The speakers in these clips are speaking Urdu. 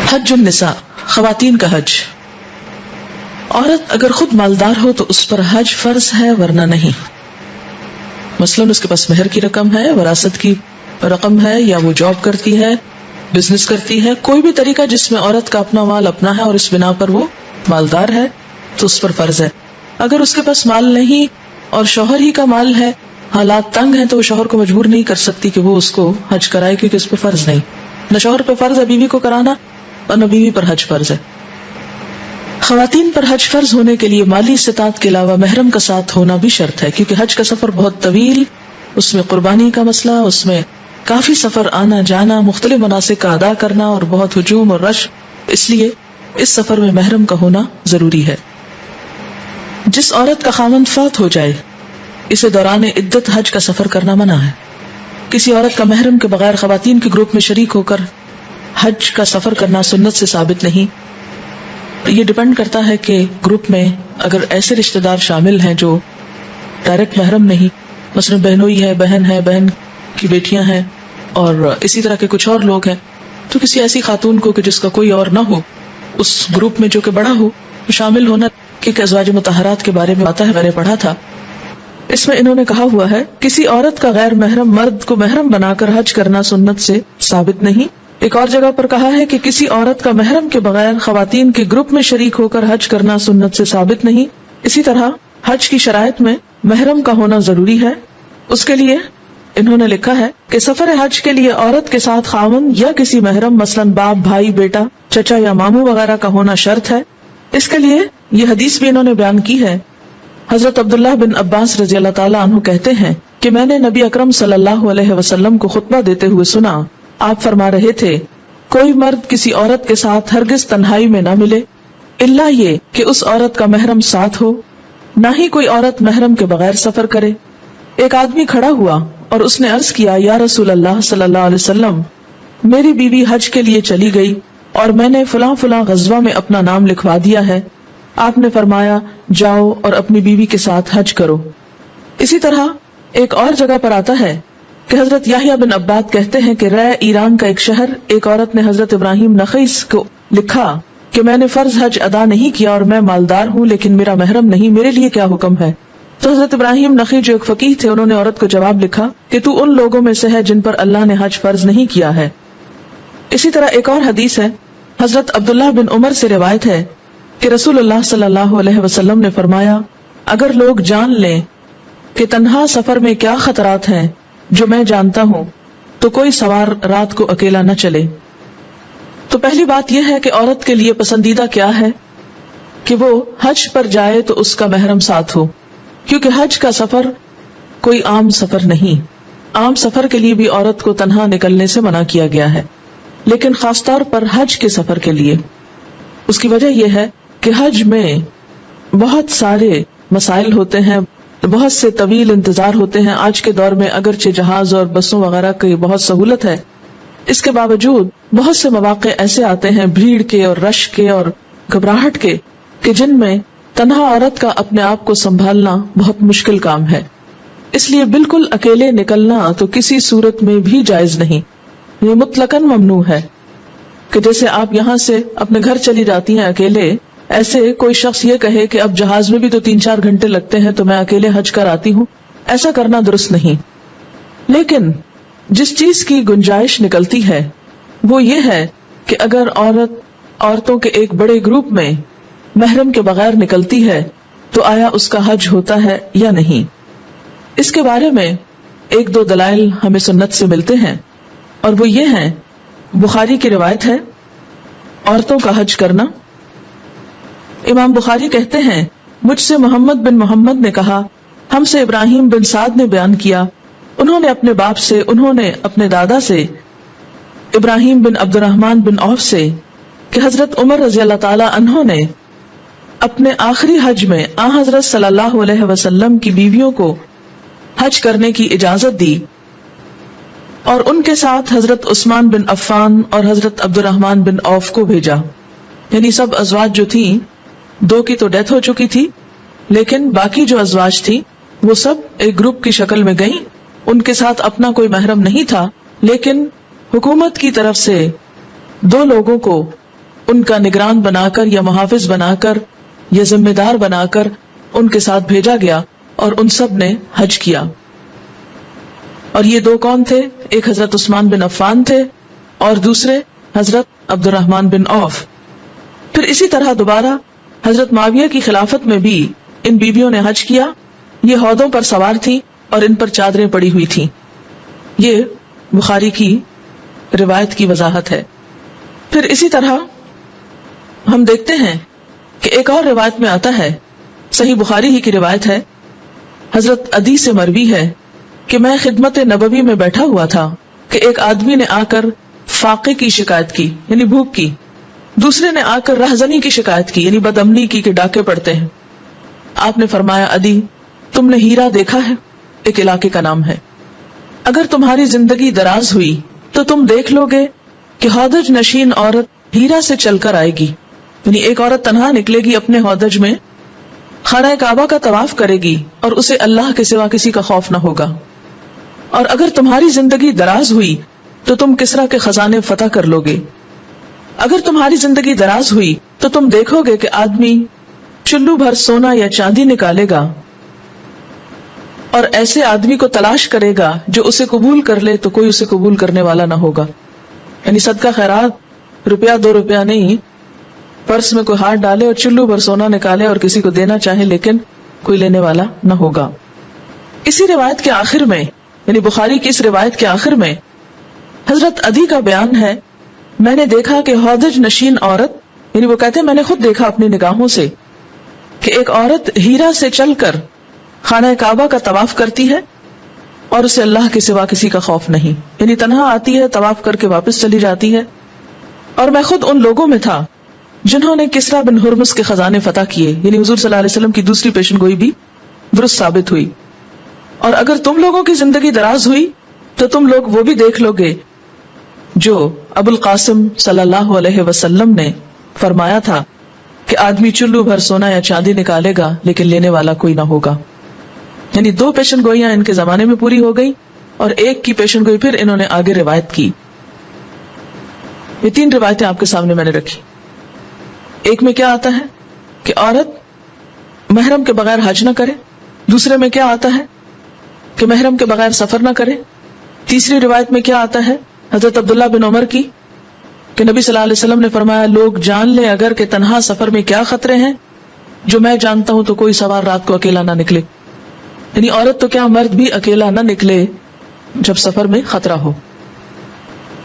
حج النساء، خواتین کا حج. عورت اگر خود مالدار ہو تو اس پر حج فرض ہے ورنہ نہیں. مثلاً اس کے پاس مہر کی رقم ہے، وراثت کی رقم ہے، یا وہ جاب کرتی ہے، بزنس کرتی ہے، کوئی بھی طریقہ جس میں عورت کا اپنا مال اپنا ہے اور اس بنا پر وہ مالدار ہے تو اس پر فرض ہے. اگر اس کے پاس مال نہیں اور شوہر ہی کا مال ہے، حالات تنگ ہیں، تو وہ شوہر کو مجبور نہیں کر سکتی کہ وہ اس کو حج کرائے، کیونکہ اس پہ فرض نہیں. نہ شوہر پہ فرض ہے بیوی کو کرانا اور نہ بیوی پر حج فرض ہے. خواتین پر حج فرض ہونے کے لیے مالی استطاعت کے علاوہ محرم کا ساتھ ہونا بھی شرط ہے، کیونکہ حج کا سفر بہت طویل، اس میں قربانی کا مسئلہ، اس میں کافی سفر آنا جانا، مختلف مناسک کا ادا کرنا اور بہت ہجوم اور رش، اس لیے اس سفر میں محرم کا ہونا ضروری ہے. جس عورت کا خاوند فوت ہو جائے اسے دوران عدت حج کا سفر کرنا منع ہے. کسی عورت کا محرم کے بغیر خواتین کے گروپ میں شریک ہو کر حج کا سفر کرنا سنت سے ثابت نہیں. یہ ڈیپینڈ کرتا ہے کہ گروپ میں اگر ایسے رشتہ دار شامل ہیں جو ڈائریکٹ محرم نہیں، مثلا بہنوئی ہے، بہن کی بیٹیاں ہیں، اور اسی طرح کے کچھ اور لوگ ہیں، تو کسی ایسی خاتون کو کہ جس کا کوئی اور نہ ہو اس گروپ میں جو کہ بڑا ہو شامل ہونا، کیونکہ ازواج مطہرات کے بارے میں آتا ہے، میں نے پڑھا تھا. اس میں انہوں نے کہا ہوا ہے کسی عورت کا غیر محرم مرد کو محرم بنا کر حج کرنا سنت سے ثابت نہیں. ایک اور جگہ پر کہا ہے کہ کسی عورت کا محرم کے بغیر خواتین کے گروپ میں شریک ہو کر حج کرنا سنت سے ثابت نہیں. اسی طرح حج کی شرائط میں محرم کا ہونا ضروری ہے. اس کے لیے انہوں نے لکھا ہے کہ سفر حج کے لیے عورت کے ساتھ خاوند یا کسی محرم مثلاً باپ، بھائی، بیٹا، چچا یا ماموں وغیرہ کا ہونا شرط ہے. اس کے لیے یہ حدیث بھی انہوں نے بیان کی ہے. حضرت عبداللہ بن عباس رضی اللہ تعالیٰ عنہ کہتے ہیں کہ میں نے نبی اکرم صلی اللہ علیہ وسلم کو خطبہ دیتے ہوئے سنا. آپ فرما رہے تھے کوئی مرد کسی عورت کے ساتھ ہرگز تنہائی میں نہ ملے الا یہ کہ اس عورت کا محرم ساتھ ہو، نہ ہی کوئی عورت محرم کے بغیر سفر کرے. ایک آدمی کھڑا ہوا اور اس نے عرض کیا، یا رسول اللہ صلی اللہ علیہ وسلم، میری بیوی حج کے لیے چلی گئی اور میں نے فلاں فلاں غزوہ میں اپنا نام لکھوا دیا ہے. آپ نے فرمایا جاؤ اور اپنی بیوی کے ساتھ حج کرو. اسی طرح ایک اور جگہ پر آتا ہے کہ حضرت یحییٰ بن عباد کہتے ہیں کہ رے ایران کا ایک شہر، ایک عورت نے حضرت ابراہیم نخعی کو لکھا کہ میں نے فرض حج ادا نہیں کیا اور میں مالدار ہوں لیکن میرا محرم نہیں، میرے لیے کیا حکم ہے؟ تو حضرت ابراہیم نخعی جو ایک فقیہ تھے انہوں نے عورت کو جواب لکھا کہ تو ان لوگوں میں سے ہے جن پر اللہ نے حج فرض نہیں کیا ہے. اسی طرح ایک اور حدیث ہے، حضرت عبداللہ بن عمر سے روایت ہے کہ رسول اللہ صلی اللہ علیہ وسلم نے فرمایا اگر لوگ جان لیں کہ تنہا سفر میں کیا خطرات ہیں جو میں جانتا ہوں تو کوئی سوار رات کو اکیلا نہ چلے. تو پہلی بات یہ ہے کہ عورت کے لیے پسندیدہ کیا ہے کہ وہ حج پر جائے تو اس کا محرم ساتھ ہو، کیونکہ حج کا سفر کوئی عام سفر نہیں. عام سفر کے لیے بھی عورت کو تنہا نکلنے سے منع کیا گیا ہے، لیکن خاص طور پر حج کے سفر کے لیے. اس کی وجہ یہ ہے کہ حج میں بہت سارے مسائل ہوتے ہیں، بہت سے طویل انتظار ہوتے ہیں. آج کے دور میں اگرچہ جہاز اور بسوں وغیرہ کی بہت سہولت ہے، اس کے باوجود بہت سے مواقع ایسے آتے ہیں بھیڑ کے اور رش کے اور گھبراہٹ کے کہ جن میں تنہا عورت کا اپنے آپ کو سنبھالنا بہت مشکل کام ہے. اس لیے بالکل اکیلے نکلنا تو کسی صورت میں بھی جائز نہیں، یہ مطلقاً ممنوع ہے. کہ جیسے آپ یہاں سے اپنے گھر چلی جاتی ہیں اکیلے، ایسے کوئی شخص یہ کہے کہ اب جہاز میں بھی تو 3-4 گھنٹے لگتے ہیں تو میں اکیلے حج کر آتی ہوں، ایسا کرنا درست نہیں. لیکن جس چیز کی گنجائش نکلتی ہے وہ یہ ہے کہ اگر عورتوں کے ایک بڑے گروپ میں محرم کے بغیر نکلتی ہے تو آیا اس کا حج ہوتا ہے یا نہیں. اس کے بارے میں 1-2 دلائل ہمیں سنت سے ملتے ہیں، اور وہ یہ ہیں. بخاری کی روایت ہے عورتوں کا حج کرنا. امام بخاری کہتے ہیں مجھ سے محمد بن محمد نے کہا، ہم سے ابراہیم بن سعد نے بیان کیا، انہوں نے اپنے باپ سے، انہوں نے اپنے دادا سے، ابراہیم بن عبد الرحمن بن عوف سے، کہ حضرت عمر رضی اللہ تعالی عنہ نے اپنے آخری حج میں آن حضرت صلی اللہ علیہ وسلم کی بیویوں کو حج کرنے کی اجازت دی، اور ان کے ساتھ حضرت عثمان بن عفان اور حضرت عبد الرحمن بن عوف کو بھیجا. یعنی سب ازواج جو تھیں، 2 کی تو ڈیتھ ہو چکی تھی، لیکن باقی جو ازواج تھی وہ سب ایک گروپ کی شکل میں گئیں. ان کے ساتھ اپنا کوئی محرم نہیں تھا، لیکن حکومت کی طرف سے 2 لوگوں کو ان کا نگران بنا کر یا محافظ بنا کر یا ذمہ دار بنا کر ان کے ساتھ بھیجا گیا اور ان سب نے حج کیا. اور یہ دو کون تھے؟ ایک حضرت عثمان بن عفان تھے اور دوسرے حضرت عبد الرحمن بن عوف. پھر اسی طرح دوبارہ حضرت معاویہ کی خلافت میں بھی ان بیویوں نے حج کیا. یہ ہودوں پر سوار تھی اور ان پر چادریں پڑی ہوئی تھیں. یہ بخاری کی روایت کی وضاحت ہے. پھر اسی طرح ہم دیکھتے ہیں کہ ایک اور روایت میں آتا ہے، صحیح بخاری ہی کی روایت ہے، حضرت عدی سے مروی ہے کہ میں خدمت نبوی میں بیٹھا ہوا تھا کہ ایک آدمی نے آ کر فاقے کی شکایت کی یعنی بھوک کی، دوسرے نے آ کر رہزنی کی شکایت کی یعنی بدامنی کی کہ ڈاکے پڑتے ہیں. آپ نے فرمایا عدی تم نے ہیرا دیکھا ہے؟ ایک علاقے کا نام ہے. اگر تمہاری زندگی دراز ہوئی تو تم دیکھ لو گے کہ ہودج نشین عورت ہیرا سے چل کر آئے گی، یعنی ایک عورت تنہا نکلے گی اپنے ہودج میں، خانہ کعبہ کا طواف کرے گی اور اسے اللہ کے سوا کسی کا خوف نہ ہوگا. اور اگر تمہاری زندگی دراز ہوئی تو تم کسرا کے خزانے فتح کر لو گے. اگر تمہاری زندگی دراز ہوئی تو تم دیکھو گے کہ آدمی چلو بھر سونا یا چاندی نکالے گا اور ایسے آدمی کو تلاش کرے گا جو اسے قبول کر لے تو کوئی اسے قبول کرنے والا نہ ہوگا. یعنی صدقہ خیرات روپیہ 2 روپیہ نہیں، پرس میں کوئی ہاتھ ڈالے اور چلو بھر سونا نکالے اور کسی کو دینا چاہے لیکن کوئی لینے والا نہ ہوگا. اسی روایت کے آخر میں یعنی بخاری کی اس روایت کے آخر میں حضرت عدی کا بیان ہے، میں نے دیکھا کہ ہودج نشین عورت، یعنی وہ کہتے ہیں میں نے خود دیکھا اپنی نگاہوں سے کہ ایک عورت ہیرا سے چل کر خانہ کعبہ کا طواف کرتی ہے اور اسے اللہ کے سوا کسی کا خوف نہیں، یعنی تنہا آتی ہے، طواف کر کے واپس چلی جاتی ہے. اور میں خود ان لوگوں میں تھا جنہوں نے کسرا بن ہرمز کے خزانے فتح کیے، یعنی حضور صلی اللہ علیہ وسلم کی دوسری پیشن گوئی بھی درست ثابت ہوئی. اور اگر تم لوگوں کی زندگی دراز ہوئی تو تم لوگ وہ بھی دیکھ لو گے جو ابو القاسم صلی اللہ علیہ وسلم نے فرمایا تھا کہ آدمی چلو بھر سونا یا چاندی نکالے گا لیکن لینے والا کوئی نہ ہوگا. یعنی 2 پیشن گوئیاں ان کے زمانے میں پوری ہو گئی اور ایک کی پیشن گوئی پھر انہوں نے آگے روایت کی. یہ 3 روایتیں آپ کے سامنے میں نے رکھی. ایک میں کیا آتا ہے کہ عورت محرم کے بغیر حج نہ کرے، دوسرے میں کیا آتا ہے کہ محرم کے بغیر سفر نہ کرے، تیسری روایت میں کیا آتا ہے حضرت عبداللہ بن عمر کی کہ نبی صلی اللہ علیہ وسلم نے فرمایا لوگ جان لیں اگر کہ تنہا سفر میں کیا خطرے ہیں، جو میں جانتا ہوں تو کوئی سوار رات کو اکیلا نہ نکلے. یعنی عورت تو کیا مرد بھی اکیلا نہ نکلے جب سفر میں خطرہ ہو.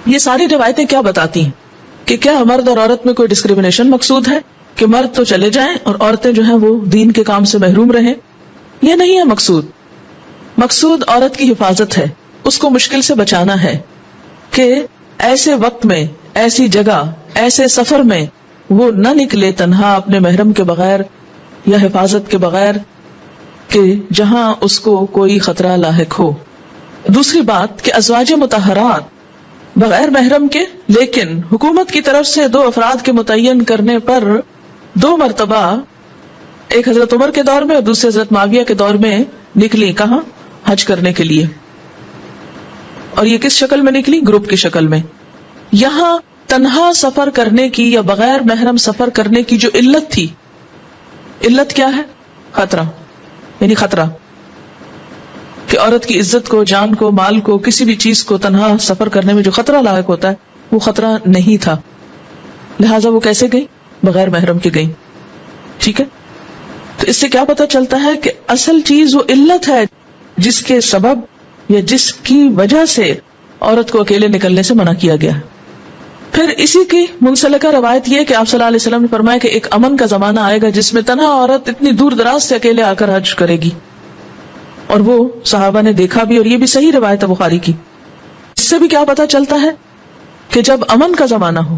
یہ ساری روایتیں کیا بتاتی ہیں کہ کیا مرد اور عورت میں کوئی ڈسکریمنیشن مقصود ہے کہ مرد تو چلے جائیں اور عورتیں جو ہیں وہ دین کے کام سے محروم رہیں؟ یہ نہیں ہے مقصود. مقصود عورت کی حفاظت ہے، اس کو مشکل سے بچانا ہے کہ ایسے وقت میں، ایسی جگہ، ایسے سفر میں وہ نہ نکلے تنہا اپنے محرم کے بغیر یا حفاظت کے بغیر کہ جہاں اس کو کوئی خطرہ لاحق ہو. دوسری بات کہ ازواج مطہرات بغیر محرم کے لیکن حکومت کی طرف سے 2 افراد کے متعین کرنے پر 2 مرتبہ، ایک حضرت عمر کے دور میں اور دوسرے حضرت معاویہ کے دور میں نکلی کہاں؟ حج کرنے کے لیے. اور یہ کس شکل میں نکلی؟ گروپ کی شکل میں. یہاں تنہا سفر کرنے کی یا بغیر محرم سفر کرنے کی جو علت تھی، علت کیا ہے؟ خطرہ. یعنی خطرہ کہ عورت کی عزت کو، جان کو، مال کو، کسی بھی چیز کو تنہا سفر کرنے میں جو خطرہ لاحق ہوتا ہے وہ خطرہ نہیں تھا، لہٰذا وہ کیسے گئی؟ بغیر محرم کے گئی. ٹھیک ہے، تو اس سے کیا پتہ چلتا ہے کہ اصل چیز وہ علت ہے جس کے سبب یا جس کی وجہ سے عورت کو اکیلے نکلنے سے منع کیا گیا. پھر اسی کی منسلکہ روایت یہ کہ آپ صلی اللہ علیہ وسلم نے فرمایا کہ ایک امن کا زمانہ آئے گا جس میں تنہا عورت اتنی دور دراز سے اکیلے آ کر حج کرے گی، اور وہ صحابہ نے دیکھا بھی، اور یہ بھی صحیح روایت ہے بخاری کی. اس سے بھی کیا پتہ چلتا ہے کہ جب امن کا زمانہ ہو،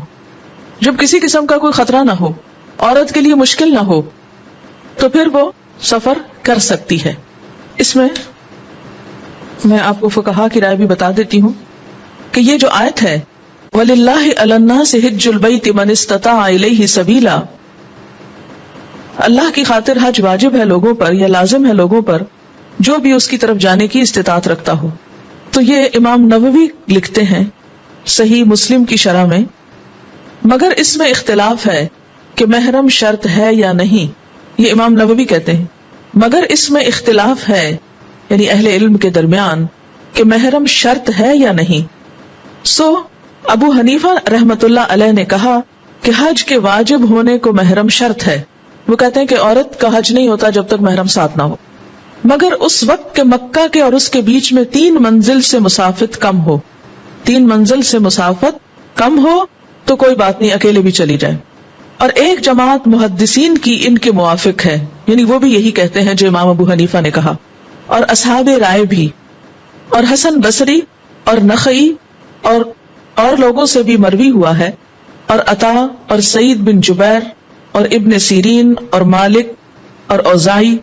جب کسی قسم کا کوئی خطرہ نہ ہو، عورت کے لیے مشکل نہ ہو، تو پھر وہ سفر کر سکتی ہے. اس میں میں آپ کو فقہا کی رائے بھی بتا دیتی ہوں کہ یہ جو آیت ہے وَلِلَّهِ عَلَى النَّاسِ حِجُّ الْبَيْتِ مَنِ اسْتَطَاعَ إِلَيْهِ سَبِيلًا، اللہ کی خاطر حج واجب ہے لوگوں پر یا لازم ہے لوگوں پر جو بھی اس کی طرف جانے کی استطاعت رکھتا ہو. تو یہ امام نووی لکھتے ہیں صحیح مسلم کی شرح میں، مگر اس میں اختلاف ہے کہ محرم شرط ہے یا نہیں. یہ امام نووی کہتے ہیں مگر اس میں اختلاف ہے یعنی اہل علم کے درمیان کہ محرم شرط ہے یا نہیں. سو ابو حنیفہ رحمت اللہ علیہ نے کہا کہ حج کے واجب ہونے کو محرم شرط ہے. وہ کہتے ہیں کہ عورت کا حج نہیں ہوتا جب تک محرم ساتھ نہ ہو، مگر اس وقت کے مکہ کے اور اس کے بیچ میں 3 منزل سے مسافت کم ہو. 3 منزل سے مسافت کم ہو تو کوئی بات نہیں، اکیلے بھی چلی جائے. اور ایک جماعت محدثین کی ان کے موافق ہے، یعنی وہ بھی یہی کہتے ہیں جو امام ابو حنیفہ نے کہا، اور اصحاب رائے بھی، اور حسن بصری اور نخعی اور لوگوں سے بھی مروی ہوا ہے، اور عطا اور سعید بن جبیر اور ابن سیرین اور مالک اور اوزاعی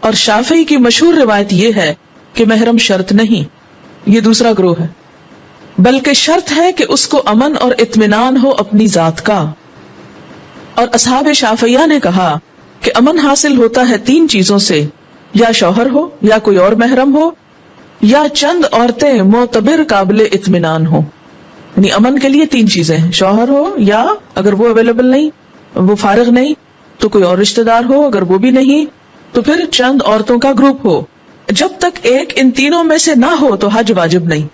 اور شافعی کی مشہور روایت یہ ہے کہ محرم شرط نہیں. یہ دوسرا گروہ ہے، بلکہ شرط ہے کہ اس کو امن اور اطمینان ہو اپنی ذات کا. اور اصحاب شافعیہ نے کہا کہ امن حاصل ہوتا ہے 3 چیزوں سے، یا شوہر ہو، یا کوئی اور محرم ہو، یا چند عورتیں معتبر قابل اطمینان ہو. یعنی امن کے لیے 3 چیزیں ہیں، شوہر ہو، یا اگر وہ اویلیبل نہیں، وہ فارغ نہیں تو کوئی اور رشتہ دار ہو، اگر وہ بھی نہیں تو پھر چند عورتوں کا گروپ ہو. جب تک ایک ان تینوں میں سے نہ ہو تو حج واجب نہیں.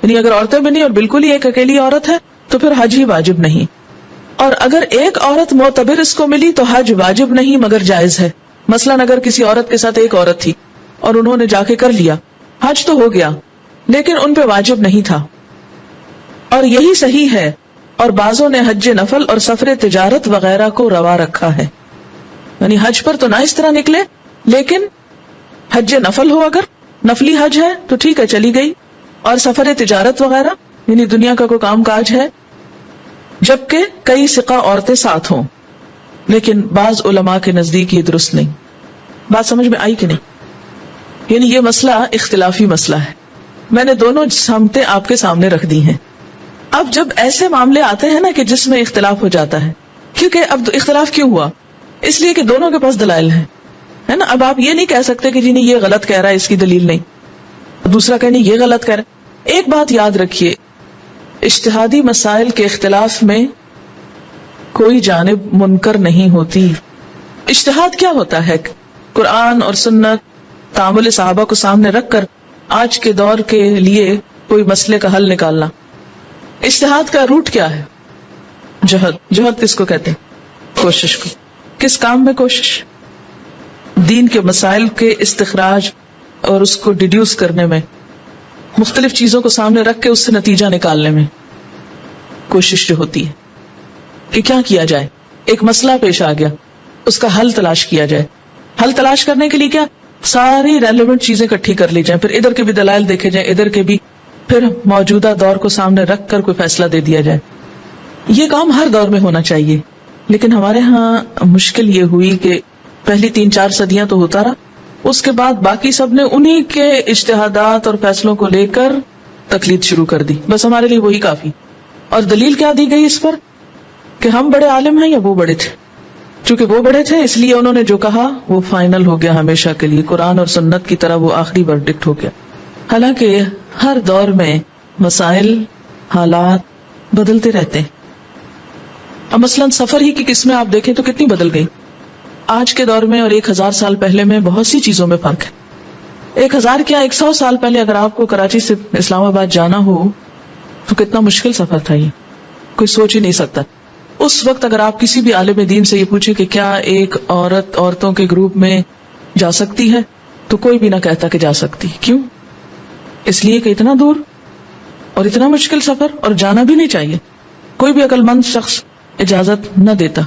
یعنی اگر عورتیں بھی نہیں اور بالکل ہی ایک اکیلی عورت ہے تو پھر حج ہی واجب نہیں. اور اگر ایک عورت معتبر اس کو ملی تو حج واجب نہیں مگر جائز ہے. مثلاً اگر کسی عورت کے ساتھ ایک عورت تھی اور انہوں نے جا کے کر لیا، حج تو ہو گیا لیکن ان پہ واجب نہیں تھا، اور یہی صحیح ہے. اور بعضوں نے حج نفل اور سفر تجارت وغیرہ کو روا رکھا ہے. یعنی حج پر تو نہ اس طرح نکلے، لیکن حج نفل ہو، اگر نفلی حج ہے تو ٹھیک ہے چلی گئی، اور سفر تجارت وغیرہ یعنی دنیا کا کوئی کام کاج ہے، جبکہ کئی ثقہ عورتیں ساتھ ہوں. لیکن بعض علماء کے نزدیک یہ درست نہیں. بات سمجھ میں آئی کہ نہیں؟ یعنی یہ مسئلہ اختلافی مسئلہ ہے. میں نے دونوں سمتیں آپ کے سامنے رکھ دی ہیں. اب جب ایسے معاملے آتے ہیں نا کہ جس میں اختلاف ہو جاتا ہے، کیونکہ اب اختلاف کیوں ہوا؟ اس لیے کہ دونوں کے پاس دلائل ہیں، ہے نا. اب آپ یہ نہیں کہہ سکتے کہ جی نہیں یہ غلط کہہ رہا ہے، اس کی دلیل نہیں، دوسرا کہنے یہ غلط کہہ رہا ہے. ایک بات یاد رکھیے، اجتہادی مسائل کے اختلاف میں کوئی جانب منکر نہیں ہوتی. اجتہاد کیا ہوتا ہے؟ قرآن اور سنت، تعامل صحابہ کو سامنے رکھ کر آج کے دور کے لیے کوئی مسئلے کا حل نکالنا. اجتہاد کا روٹ کیا ہے؟ جہد کس کو کہتے ہیں؟ کوشش کو. کس کام میں کوشش؟ دین کے مسائل کے استخراج اور اس کو ڈیڈیوس کرنے میں، مختلف چیزوں کو سامنے رکھ کے اس سے نتیجہ نکالنے میں کوشش جو ہوتی ہے کہ کیا کیا جائے. ایک مسئلہ پیش آ گیا، اس کا حل تلاش کیا جائے. حل تلاش کرنے کے لیے کیا؟ ساری ریلیونٹ چیزیں اکٹھی کر لی جائیں، پھر ادھر کے بھی دلائل دیکھے جائیں، ادھر کے بھی، پھر موجودہ دور کو سامنے رکھ کر کوئی فیصلہ دے دیا جائے. یہ کام ہر دور میں ہونا چاہیے، لیکن ہمارے ہاں مشکل یہ ہوئی کہ پہلی 3-4 صدیاں تو ہوتا رہا، اس کے بعد باقی سب نے انہی کے اجتہادات اور فیصلوں کو لے کر تقلید شروع کر دی. بس ہمارے لیے وہی کافی. اور دلیل کیا دی گئی اس پر؟ کہ ہم بڑے عالم ہیں یا وہ بڑے تھے. چونکہ وہ بڑے تھے اس لیے انہوں نے جو کہا وہ فائنل ہو گیا ہمیشہ کے لیے، قرآن اور سنت کی طرح وہ آخری ورڈکٹ ہو گیا. حالانکہ ہر دور میں مسائل، حالات بدلتے رہتے ہیں. اب مثلاً سفر ہی کی قسمیں آپ دیکھیں تو کتنی بدل گئی. آج کے دور میں اور 1000 سال پہلے میں بہت سی چیزوں میں فرق ہے. 1000 کیا 100 سال پہلے اگر آپ کو کراچی سے اسلام آباد جانا ہو تو کتنا مشکل سفر تھا، یہ کوئی سوچ ہی نہیں سکتا. اس وقت اگر آپ کسی بھی عالم دین سے یہ پوچھیں کہ کیا ایک عورت عورتوں کے گروپ میں جا سکتی ہے تو کوئی بھی نہ کہتا کہ جا سکتی. کیوں؟ اس لیے کہ اتنا دور اور اتنا مشکل سفر، اور جانا بھی نہیں چاہیے، کوئی بھی عقل مند شخص اجازت نہ دیتا.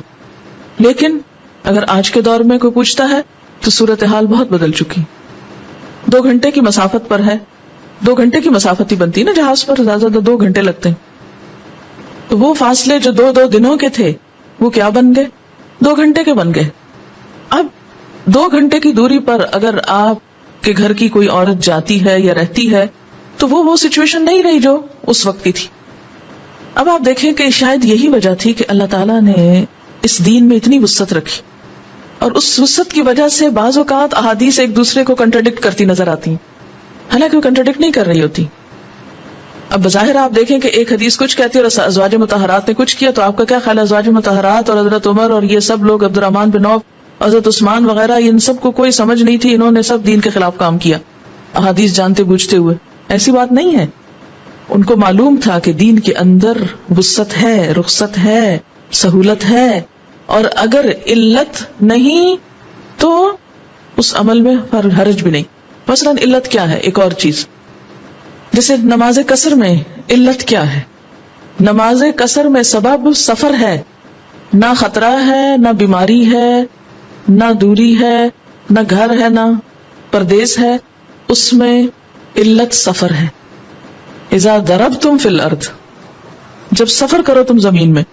لیکن اگر آج کے دور میں کوئی پوچھتا ہے تو صورتحال بہت بدل چکی. 2 گھنٹے کی مسافت پر ہے، 2 گھنٹے کی مسافت ہی بنتی ہے نا جہاز پر، زیادہ 2 گھنٹے لگتے ہیں. تو وہ فاصلے جو 2 دنوں کے تھے وہ کیا بن گئے؟ 2 گھنٹے کے بن گئے. اب 2 گھنٹے کی دوری پر اگر آپ کے گھر کی کوئی عورت جاتی ہے یا رہتی ہے تو وہ سچویشن نہیں رہی جو اس وقت کی تھی. اب آپ دیکھیں کہ شاید یہی وجہ تھی کہ اللہ تعالیٰ نے اس دین میں اتنی وسعت رکھی، اور اس وسعت کی وجہ سے بعض اوقات احادیث ایک دوسرے کو کنٹرڈکٹ کرتی نظر آتی ہیں، حالانکہ وہ کنٹرڈکٹ نہیں کر رہی ہوتی. اب بظاہر آپ دیکھیں کہ ایک حدیث کچھ کہتی ہے اور ازواج مطہرات نے کچھ کیا، تو آپ کا کیا خیال ہے؟ ازواج مطہرات اور حضرت عمر اور یہ سب لوگ، عبد الرحمن بن عوف، حضرت عثمان وغیرہ، ان سب کو کوئی سمجھ نہیں تھی، انہوں نے سب دین کے خلاف کام کیا احادیث جانتے بوجھتے ہوئے؟ ایسی بات نہیں ہے. ان کو معلوم تھا کہ دین کے اندر وسعت ہے، رخصت ہے، سہولت ہے، اور اگر علت نہیں تو اس عمل میں حرج بھی نہیں. مثلا علت کیا ہے؟ ایک اور چیز، جیسے نماز قصر میں علت کیا ہے؟ نماز قصر میں سبب سفر ہے، نہ خطرہ ہے، نہ بیماری ہے، نہ دوری ہے، نہ گھر ہے، نہ پردیس ہے، اس میں علت سفر ہے. اذا ضربتم فی الارض، جب سفر کرو تم زمین میں،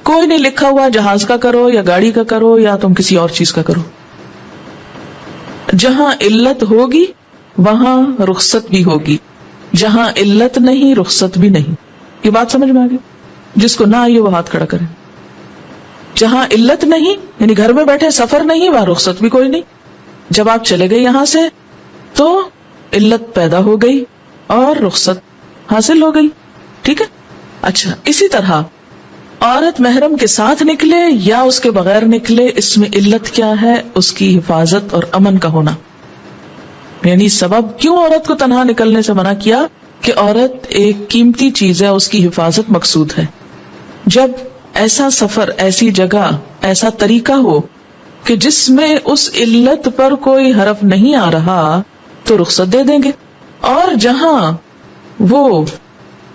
کوئی نہیں لکھا ہوا جہاز کا کرو یا گاڑی کا کرو یا تم کسی اور چیز کا کرو. جہاں علت ہوگی وہاں رخصت بھی ہوگی، جہاں علت نہیں رخصت بھی نہیں. یہ بات سمجھ میں آ گئی؟ جس کو نہ آئیے وہ ہاتھ کھڑا کرے. جہاں علت نہیں، یعنی گھر میں بیٹھے سفر نہیں، وہاں رخصت بھی کوئی نہیں. جب آپ چلے گئے یہاں سے تو علت پیدا ہو گئی اور رخصت حاصل ہو گئی. ٹھیک ہے. اچھا، اسی طرح عورت محرم کے ساتھ نکلے یا اس کے بغیر نکلے، اس میں علت کیا ہے؟ اس کی حفاظت اور امن کا ہونا. یعنی سبب کیوں عورت کو تنہا نکلنے سے منع کیا؟ کہ عورت ایک قیمتی چیز ہے، اس کی حفاظت مقصود ہے. جب ایسا سفر، ایسی جگہ، ایسا طریقہ ہو کہ جس میں اس علت پر کوئی حرف نہیں آ رہا تو رخصت دے دیں گے. اور جہاں وہ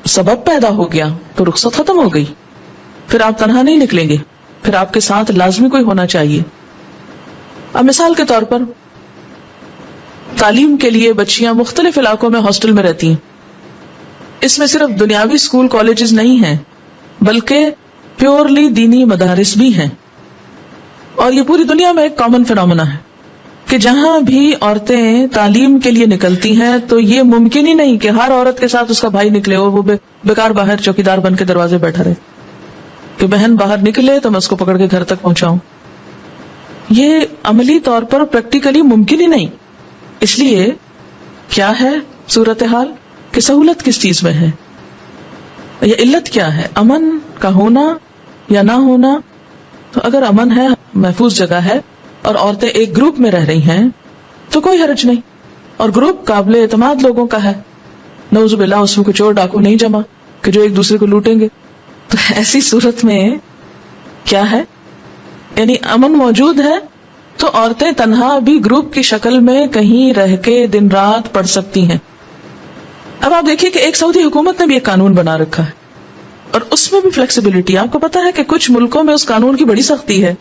سبب پیدا ہو گیا تو رخصت ختم ہو گئی، پھر آپ تنہا نہیں نکلیں گے، پھر آپ کے ساتھ لازمی کوئی ہونا چاہیے. اب مثال کے طور پر تعلیم کے لیے بچیاں مختلف علاقوں میں ہاسٹل میں رہتی ہیں. اس میں صرف دنیاوی اسکول کالجز نہیں ہیں بلکہ پیورلی دینی مدارس بھی ہیں. اور یہ پوری دنیا میں ایک کامن فینومینا ہے کہ جہاں بھی عورتیں تعلیم کے لیے نکلتی ہیں تو یہ ممکن ہی نہیں کہ ہر عورت کے ساتھ اس کا بھائی نکلے اور وہ بیکار باہر چوکیدار بن کے دروازے بیٹھا رہے کہ بہن باہر نکلے تو میں اس کو پکڑ کے گھر تک پہنچاؤں. یہ عملی طور پر پریکٹیکلی ممکن ہی نہیں. اس لیے کیا ہے صورتحال کہ سہولت کس چیز میں ہے یا علت کیا ہے؟ امن کا ہونا یا نہ ہونا. تو اگر امن ہے، محفوظ جگہ ہے اور عورتیں ایک گروپ میں رہ رہی ہیں تو کوئی حرج نہیں، اور گروپ قابل اعتماد لوگوں کا ہے، نعوذ باللہ اس میں کوئی چور ڈاکو نہیں جمع کہ جو ایک دوسرے کو لوٹیں گے. تو ایسی صورت میں کیا ہے؟ یعنی امن موجود ہے تو عورتیں تنہا بھی گروپ کی شکل میں کہیں رہ کے دن رات پڑھ سکتی ہیں. اب آپ دیکھیے کہ ایک سعودی حکومت نے بھی ایک قانون بنا رکھا ہے اور اس میں بھی فلیکسیبلٹی. آپ کو پتا ہے کہ کچھ ملکوں میں اس قانون کی بڑی سختی ہے،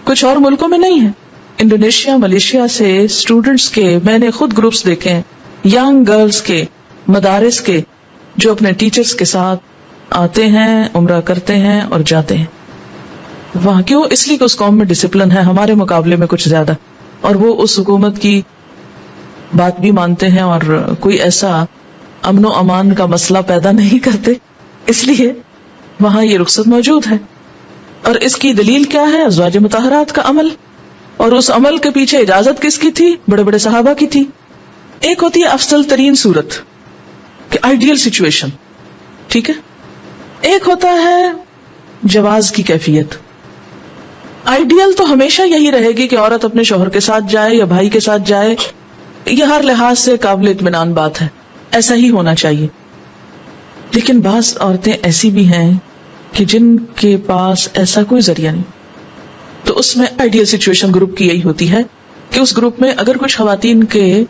کچھ اور ملکوں میں نہیں ہے. انڈونیشیا، ملیشیا سے اسٹوڈنٹس کے میں نے خود گروپس دیکھے ہیں، ینگ گرلز کے، مدارس کے، جو اپنے ٹیچرز کے ساتھ آتے ہیں، عمرہ کرتے ہیں اور جاتے ہیں وہاں. کیوں؟ اس لیے کہ اس قوم میں ڈسپلن ہے ہمارے مقابلے میں کچھ زیادہ، اور وہ اس حکومت کی بات بھی مانتے ہیں اور کوئی ایسا امن و امان کا مسئلہ پیدا نہیں کرتے. اس لیے وہاں یہ رخصت موجود ہے. اور اس کی دلیل کیا ہے؟ ازواج مطہرات کا عمل. اور اس عمل کے پیچھے اجازت کس کی تھی؟ بڑے بڑے صحابہ کی تھی. ایک ہوتی ہے افضل ترین صورت کہ آئیڈیل سچویشن، ٹھیک ہے. ایک ہوتا ہے جواز کی کیفیت. آئیڈیل تو ہمیشہ یہی رہے گی کہ عورت اپنے شوہر کے ساتھ جائے یا بھائی کے ساتھ جائے، یہ ہر لحاظ سے قابل اطمینان بات ہے، ایسا ہی ہونا چاہیے. لیکن بعض عورتیں ایسی بھی ہیں کہ جن کے پاس ایسا کوئی ذریعہ نہیں، تو اس میں آئیڈیل سچویشن گروپ کی یہی ہوتی ہے کہ اس گروپ میں اگر کچھ خواتین کے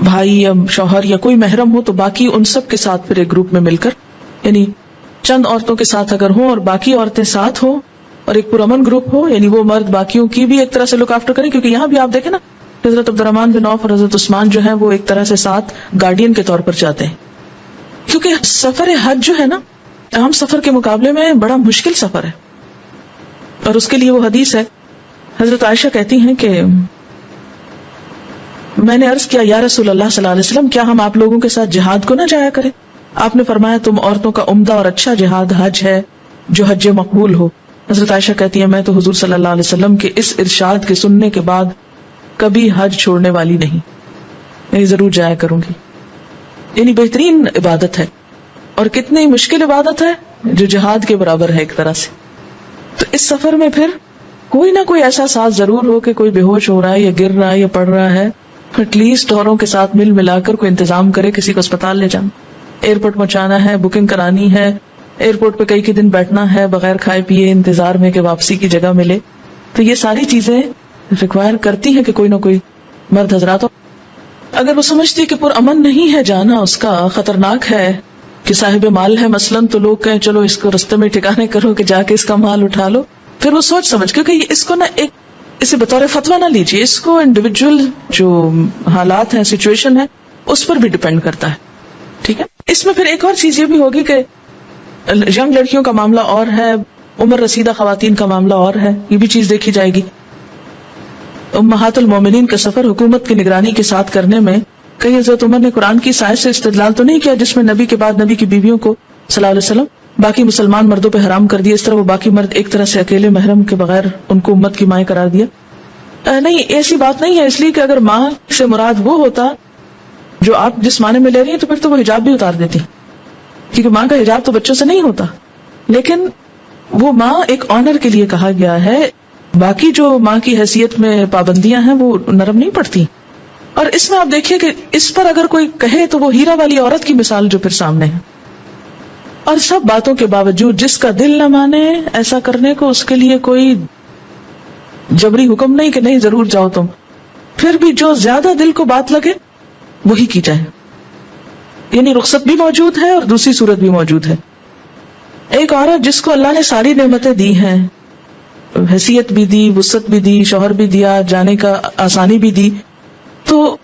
بھائی یا شوہر یا کوئی محرم ہو تو باقی ان سب کے ساتھ پھر ایک گروپ میں مل کر، یعنی چند عورتوں کے ساتھ اگر ہوں اور باقی عورتیں ساتھ ہوں اور ایک پرامن گروپ ہو، یعنی وہ مرد باقیوں کی بھی ایک طرح سے لک آفٹر کریں. کیونکہ یہاں بھی آپ دیکھیں نا، حضرت عبد الرحمن بن عوف اور حضرت عثمان جو ہیں وہ ایک طرح سے ساتھ گارڈین کے طور پر جاتے ہیں. کیونکہ سفر حج جو ہے نا، عام سفر کے مقابلے میں بڑا مشکل سفر ہے. اور اس کے لیے وہ حدیث ہے، حضرت عائشہ کہتی ہیں کہ میں نے عرض کیا یا رسول اللہ صلی اللہ علیہ وسلم، کیا ہم آپ لوگوں کے ساتھ جہاد کو نہ جایا کریں؟ آپ نے فرمایا تم عورتوں کا عمدہ اور اچھا جہاد حج ہے جو حج مقبول ہو. حضرت عائشہ کہتی ہیں میں تو حضور صلی اللہ علیہ وسلم کے اس ارشاد کے سننے کے بعد کبھی حج چھوڑنے والی نہیں، میں ضرور جایا کروں گی. یعنی بہترین عبادت ہے. اور کتنی مشکل عبادت ہے جو جہاد کے برابر ہے ایک طرح سے. تو اس سفر میں پھر کوئی نہ کوئی ایسا ساتھ ضرور ہو کہ کوئی بے ہوش ہو رہا ہے یا گر رہا ہے یا پڑ رہا ہے، ایٹ لیسٹ اوروں کے ساتھ مل ملا کر کوئی انتظام کرے، کسی کو اسپتال لے جانا، ایئرپورٹ پہنچانا ہے، بکنگ کرانی ہے، ایئرپورٹ پہ کئی دن بیٹھنا ہے بغیر کھائے پیے انتظار میں کہ واپسی کی جگہ ملے. تو یہ ساری چیزیں ریکوائر کرتی ہیں کہ کوئی نہ کوئی مرد حضرات. اگر وہ سمجھتی کہ پرامن نہیں ہے جانا، اس کا خطرناک ہے کہ صاحب مال ہے مثلاً، تو لوگ کہیں چلو اس کو رستے میں ٹھکانے کرو کہ جا کے اس کا مال اٹھا لو، پھر وہ سوچ سمجھ، کیونکہ اس کو ایک اسے بطور فتویٰ نہ لیجیے، اس کو انڈیویجول جو حالات ہیں، سچویشن ہے، اس پر بھی ڈیپینڈ کرتا ہے. ٹھیک ہے. اس میں پھر ایک اور چیز یہ بھی ہوگی کہ ینگ لڑکیوں کا معاملہ اور ہے، عمر رسیدہ خواتین کا معاملہ اور ہے، یہ بھی چیز دیکھی جائے گی. امہات المومنین کا سفر حکومت کی نگرانی کے ساتھ کرنے میں کئی حضرت عمر نے قرآن کی آیت سے استدلال تو نہیں کیا جس میں نبی کے بعد نبی کی بیویوں کو صلی اللہ علیہ وسلم باقی مسلمان مردوں پہ حرام کر دیا، اس طرح وہ باقی مرد ایک طرح سے اکیلے محرم کے بغیر ان کو امت کی مائیں قرار دیا. نہیں، ایسی بات نہیں ہے، اس لیے کہ اگر ماں سے مراد وہ ہوتا جو آپ جس معنی میں لے رہی ہیں تو پھر تو وہ حجاب بھی اتار دیتی، کیونکہ ماں کا حجاب تو بچوں سے نہیں ہوتا. لیکن وہ ماں ایک آنر کے لیے کہا گیا ہے، باقی جو ماں کی حیثیت میں پابندیاں ہیں وہ نرم نہیں پڑتی. اور اس میں آپ دیکھیے کہ اس پر اگر کوئی کہے تو وہ ہیرا والی عورت کی مثال جو پھر سامنے ہے. اور سب باتوں کے باوجود جس کا دل نہ مانے ایسا کرنے کو، اس کے لیے کوئی جبری حکم نہیں کہ نہیں ضرور جاؤ تم، پھر بھی جو زیادہ دل کو بات لگے وہی کی جائے. یعنی رخصت بھی موجود ہے اور دوسری صورت بھی موجود ہے. ایک عورت جس کو اللہ نے ساری نعمتیں دی ہیں، حیثیت بھی دی، وسعت بھی دی، شوہر بھی دیا، جانے کا آسانی بھی دی، تو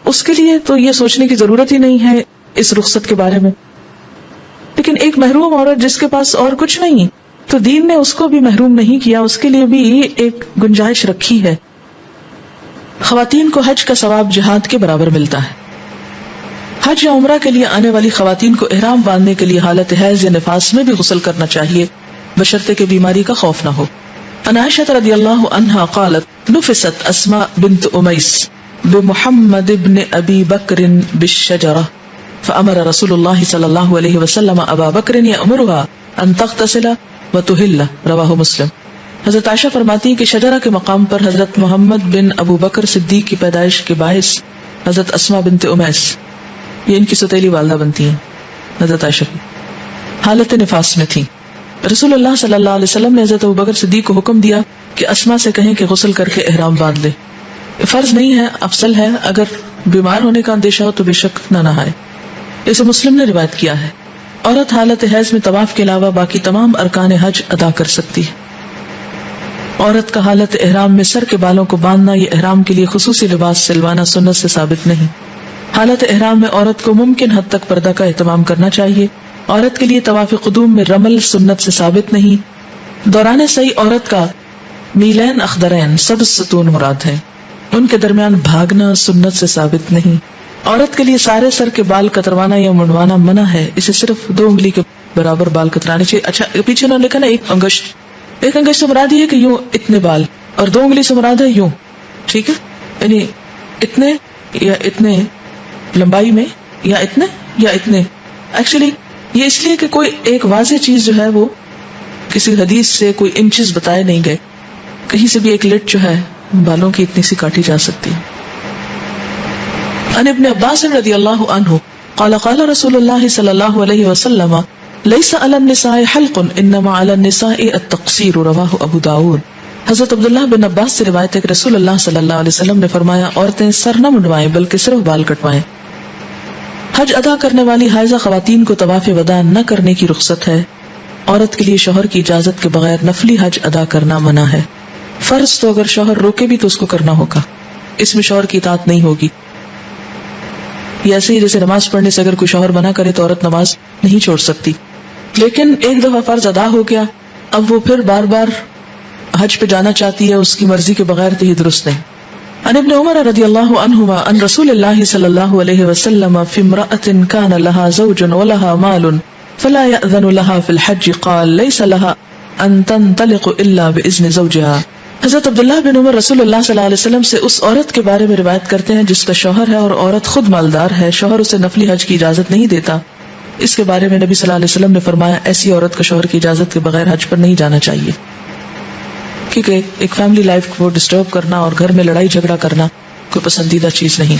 اس کے لیے تو یہ سوچنے کی ضرورت ہی نہیں ہے اس رخصت کے بارے میں. لیکن ایک محروم عورت جس کے پاس اور کچھ نہیں، تو دین نے اس کو بھی محروم نہیں کیا، اس کے لیے بھی ایک گنجائش رکھی ہے. خواتین کو حج کا ثواب جہاد کے برابر ملتا ہے. حج یا عمرہ کے لیے آنے والی خواتین کو احرام باندھنے کے لیے حالت حیض یا نفاس میں بھی غسل کرنا چاہیے، بشرطے کہ بیماری کا خوف نہ ہو. عن عائشة رضی اللہ عنہا قالت نفست اسماء بنت امیس بمحمد بن ابی بکر بالشجرہ فامر رسول اللہ صلی اللہ علیہ وسلم ابا بکر یأمرها ان تغتسل وتحل. رواہ مسلم. حضرت عائشہ فرماتی ہیں کہ شجرہ کے مقام پر حضرت محمد بن ابو بکر صدیق کی پیدائش کے باعث حضرت اسماء بنت امیس، یہ ان کی ستیلی والدہ بنتی ہیں، حضرت عائشہ کی حالت نفاس میں تھی. رسول اللہ صلی اللہ علیہ وسلم نے حضرت ابوبکر صدیق کو حکم دیا کہ اسماء سے کہیں کہ غسل کر کے احرام باندھ لے. فرض نہیں ہے، افضل ہے، اگر بیمار ہونے کا اندیشہ ہو تو بے شک نہ نہائے. اسے مسلم نے روایت کیا ہے. عورت حالت حیض میں طواف کے علاوہ باقی تمام ارکان حج ادا کر سکتی ہے. عورت کا حالت احرام میں سر کے بالوں کو باندھنا یا احرام کے لیے خصوصی لباس سلوانا سنت سے ثابت نہیں. حالت احرام میں عورت کو ممکن حد تک پردہ کا اہتمام کرنا چاہیے. عورت کے لیے طواف قدوم میں رمل سنت سے ثابت نہیں. دوران صحیح عورت کا میلین اخضرین سبز ستون مراد ہے، ان کے درمیان بھاگنا سنت سے ثابت نہیں. عورت کے لیے سارے سر کے بال کتروانا یا منڈوانا منع ہے، اسے صرف 2 انگلی کے برابر بال کترانے چاہیے. اچھا پیچھے انہوں نے لکھا نا ایک انگشت سے مراد یہ ہے کہ یوں اتنے بال، اور 2 انگلی سے مراد ہے یوں. ٹھیک ہے، یعنی اتنے یا اتنے لمبائی میں یا اتنے یا اتنے. ایکچولی یہ اس لیے کہ کوئی ایک واضح چیز جو ہے وہ کسی حدیث سے کوئی انچز بتائے نہیں گئے، کہیں سے بھی ایک لٹ جو ہے بالوں کی اتنی سی کاٹی جا سکتی ہے. عن ابن عباس رضی اللہ عنہ قال قال رسول اللہ صلی اللہ علیہ وسلم لیس علی النساء حلق انما علی النساء التقصیر. رواہ ابو داود. حضرت عبداللہ بن عباس سے روایت ہے کہ رسول اللہ صلی اللہ علیہ وسلم نے فرمایا عورتیں سر نہ منڈوائیں بلکہ صرف بال کٹوائیں. حج ادا کرنے والی حائضہ خواتین کو طواف وداع نہ کرنے کی رخصت ہے. عورت کے لیے شوہر کی اجازت کے بغیر نفلی حج ادا کرنا منع ہے. فرض تو اگر شوہر روکے بھی تو اس کو کرنا ہوگا، اس میں شوہر کی اطاعت نہیں ہوگی. یہ ایسے ہی جیسے نماز پڑھنے سے اگر کوئی شوہر منع کرے تو عورت نماز نہیں چھوڑ سکتی. لیکن ایک دفعہ فرض ادا ہو گیا، اب وہ پھر بار بار حج پہ جانا چاہتی ہے اس کی مرضی کے بغیر، تو یہ درست نہیں. عن ابن عمر رضی اللہ عنہما عن رسول اللہ صلی اللہ علیہ وسلم فی امرأة كان لها زوج ولها مال فلا يأذن لها في الحج قال ليس لها ان تنطلق الا باذن زوجها. حضرت عبداللہ بن عمر رسول اللہ صلی اللہ علیہ وسلم سے اس عورت کے بارے میں روایت کرتے ہیں جس کا شوہر ہے اور عورت خود مالدار ہے، شوہر اسے نفلی حج کی اجازت نہیں دیتا، اس کے بارے میں نبی صلی اللہ علیہ وسلم نے فرمایا ایسی عورت کو شوہر کی اجازت کے بغیر حج پر نہیں جانا چاہیے، کیونکہ ایک فیملی لائف کو ڈسٹرب کرنا اور گھر میں لڑائی جھگڑا کرنا کوئی پسندیدہ چیز نہیں.